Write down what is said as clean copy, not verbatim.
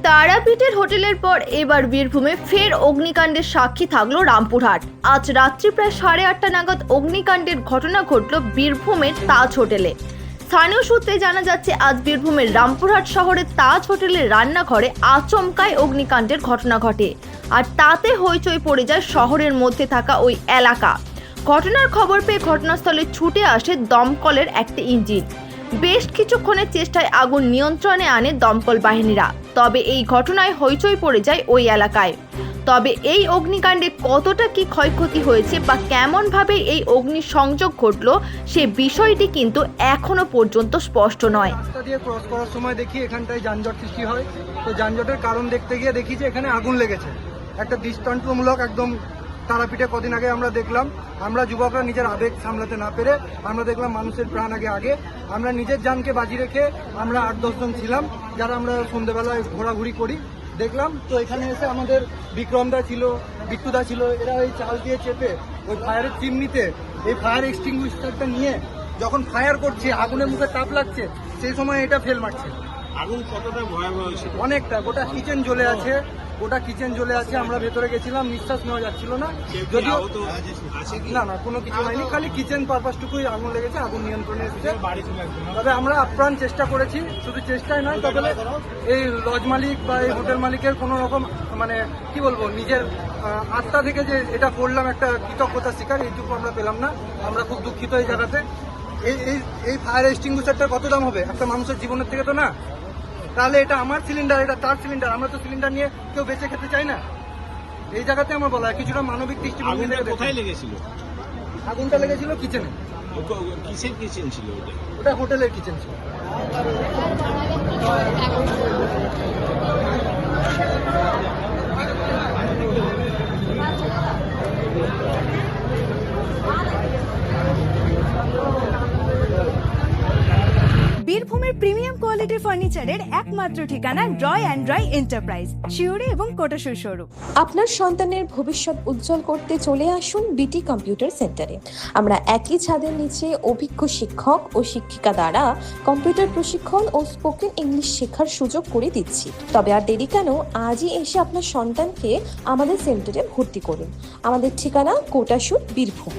তারাপীঠের হোটেলের পর এবার বীরভূমে ফের অগ্নিকাণ্ডের সাক্ষী থাকলো রামপুরহাট। আজ রাত্রি প্রায় 8:30 নাগাদ অগ্নিকাণ্ডের ঘটনা ঘটল বীরভূমের তাজ হোটেলে। স্থানীয় সূত্রে জানা যাচ্ছে, আজ বীরভূমের রামপুরহাট শহরের তাজ হোটেলের রান্নাঘরে আচমকায় অগ্নিকাণ্ডের ঘটনা ঘটে, আর তাতে হইচই পড়ে যায় শহরের মধ্যে থাকা ওই এলাকা। ঘটনার খবর পেয়ে ঘটনাস্থলে ছুটে আসে দমকলের একটি ইঞ্জিন। বেশ কিছুক্ষণের চেষ্টায় আগুন নিয়ন্ত্রণে আনে দমকল বাহিনীরা। তবে এই ঘটনায় হইচই পড়ে যায় ওই এলাকায়। তবে এই অগ্নিকাণ্ডে কতটা কি ক্ষয়ক্ষতি হয়েছে বা কেমন ভাবে এই অগ্নিসংযোগ ঘটলো সে বিষয়টি কিন্তু এখনো পর্যন্ত স্পষ্ট নয়। রাস্তা দিয়ে ক্রস করার সময় দেখি এখানটায় যানজট সৃষ্টি হয়। তো যানজটের কারণ দেখতে গিয়ে দেখি যে এখানে আগুন লেগেছে। একটা দৃষ্টান্তমূলক একদম তারাপীঠে কদিন আগে আমরা দেখলাম, আমরা যুবকরা নিজের আবেগ সামলাতে না পেরে আমরা দেখলাম মানুষের প্রাণ আগে আমরা নিজের জানকে বাজি রেখে আমরা 8-10 জন ছিলাম, যারা আমরা সন্ধ্যেবেলায় ঘোরাঘুরি করি। দেখলাম তো এখানে এসে আমাদের বিক্রমদা ছিল, বিট্টুদা ছিল, এরা ওই চাল দিয়ে চেপে ওই ফায়ারের চিমনিতে এই ফায়ার এক্সটিংগুইশারটা নিয়ে যখন ফায়ার করছে, আগুনের মুখে তাপ লাগছে, সেই সময় এটা ফেল মারছে। আগুন কতটা ভয়াবহ ছিল? অনেকটা, গোটা কিচেন জ্বলে আছে, আমরা ভেতরে গেছিলাম, নিঃশ্বাস নেওয়া যাচ্ছিল না। যদিও না কোনো কিছু হয়নি, খালি কিচেন পারপাসটুকুই আগুন লেগেছে, আগুন নিয়ন্ত্রণে এসেছে। তবে আমরা আপ্রাণ চেষ্টা করেছি, শুধু চেষ্টাই নয়, তবে এই লজ মালিক বা এই হোটেল মালিকের কোনো রকম মানে কি বলবো, নিজের আত্মা থেকে যে এটা করলাম একটা কৃতজ্ঞতার শিকার, এইটুকু আমরা পেলাম না। আমরা খুব দুঃখিত এই জায়গাতে। এই ফায়ার এক্সটিংগুইশারটার কত দাম হবে একটা মানুষের জীবনের থেকে? তো না। তাহলে এটা আমার সিলিন্ডার, এটা তার সিলিন্ডার, আমরা তো সিলিন্ডার নিয়ে কেউ বেঁচে খেতে চাই না। এই জায়গাতে আমার বলা হয় কিছুটা মানবিক দৃষ্টিভঙ্গি থেকে। কোথায় লেগেছিল আগুনটা? লেগেছিল কিচেনে। কিসের কিচেন ছিল ওটা হোটেলের কিচেন ছিল। বীরভূমের প্রিমিয়াম কোয়ালিটির ফার্নিচারের একমাত্র ঠিকানা রয় অ্যান্ড রয় এন্টারপ্রাইজ, শিউরি এবং কোটাসুর শোরুম। আপনার সন্তানের ভবিষ্যৎ উজ্জ্বল করতে চলে আসুন বিটি কম্পিউটার সেন্টারে। আমরা একই ছাদের নিচে অভিজ্ঞ শিক্ষক ও শিক্ষিকা দ্বারা কম্পিউটার প্রশিক্ষণ ও স্পোকেন ইংলিশ শেখার সুযোগ করে দিচ্ছি। তবে আর দেরি কেন, আজই এসে আপনার সন্তানকে আমাদের সেন্টারে ভর্তি করুন। আমাদের ঠিকানা কোটাসুর, বীরভূম।